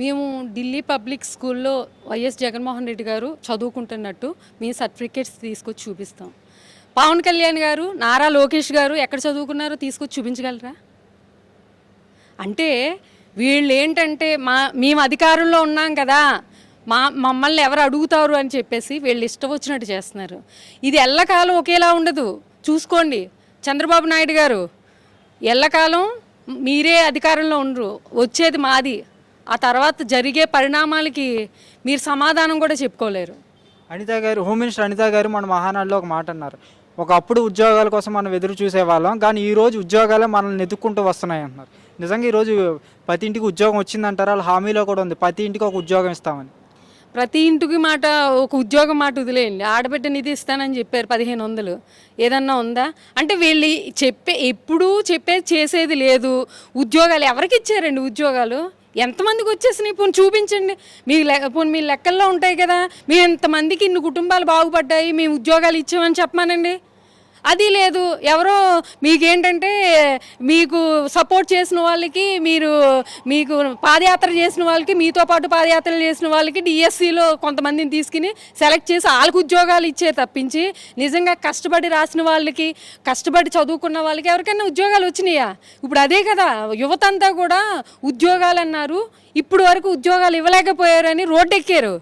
మేము ఢిల్లీ పబ్లిక్ స్కూల్లో వైఎస్ జగన్మోహన్ రెడ్డి గారు చదువుకుంటున్నట్టు మీ సర్టిఫికేట్స్ తీసుకొచ్చి చూపిస్తాం. పవన్ కళ్యాణ్ గారు, నారా లోకేష్ గారు ఎక్కడ చదువుకున్నారో తీసుకొచ్చి చూపించగలరా? అంటే వీళ్ళు ఏంటంటే మేము అధికారంలో ఉన్నాం కదా, మమ్మల్ని ఎవరు అడుగుతారు అని చెప్పేసి వీళ్ళు ఇష్టం వచ్చినట్టు చేస్తున్నారు. ఇది ఎల్లకాలం ఒకేలా ఉండదు. చూసుకోండి, చంద్రబాబు నాయుడు గారు ఎల్లకాలం మీరే అధికారంలో ఉండరు, వచ్చేది మాది. ఆ తర్వాత జరిగే పరిణామాలకి మీరు సమాధానం కూడా చెప్పుకోలేరు. అనిత గారు, హోమ్ మినిస్టర్ అనిత గారు మన మహానాడులో ఒక మాట అన్నారు. ఒకప్పుడు ఉద్యోగాల కోసం మనం ఎదురు చూసేవాళ్ళం, కానీ ఈరోజు ఉద్యోగాలే మనల్ని ఎదుక్కుంటూ వస్తున్నాయి అంటున్నారు. నిజంగా ఈరోజు ప్రతి ఇంటికి ఉద్యోగం వచ్చిందంటారా? వాళ్ళ హామీలో కూడా ఉంది ప్రతి ఇంటికి ఒక ఉద్యోగం ఇస్తామని. ప్రతి ఇంటికి మాట, ఒక ఉద్యోగం మాట వదిలేయండి. ఆడబిడ్డ నిధి ఇస్తానని చెప్పారు 1500. ఏదన్నా ఉందా? అంటే వీళ్ళు ఎప్పుడూ చెప్పేది చేసేది లేదు. ఉద్యోగాలు ఎవరికి ఇచ్చారండి? ఉద్యోగాలు ఎంతమందికి వచ్చేసినాయి? పోనీ చూపించండి. పోనీ మీ లెక్కల్లో ఉంటాయి కదా, మేము ఎంతమందికి ఇన్ని కుటుంబాలు బాగుపడ్డాయి, మేము ఉద్యోగాలు ఇచ్చామని చెప్పమానండి. అది లేదు. ఎవరో మీకేంటంటే మీకు సపోర్ట్ చేసిన వాళ్ళకి, మీకు పాదయాత్ర చేసిన వాళ్ళకి, మీతో పాటు పాదయాత్రలు చేసిన వాళ్ళకి డిఎస్సిలో కొంతమందిని తీసుకుని సెలెక్ట్ చేసి వాళ్ళకి ఉద్యోగాలు ఇచ్చే తప్పించి, నిజంగా కష్టపడి రాసిన వాళ్ళకి, కష్టపడి చదువుకున్న వాళ్ళకి ఎవరికైనా ఉద్యోగాలు వచ్చినాయా? ఇప్పుడు అదే కదా, యువత అంతా కూడా ఉద్యోగాలు అన్నారు, ఇప్పుడు వరకు ఉద్యోగాలు ఇవ్వలేకపోయారని రోడ్డెక్కారు.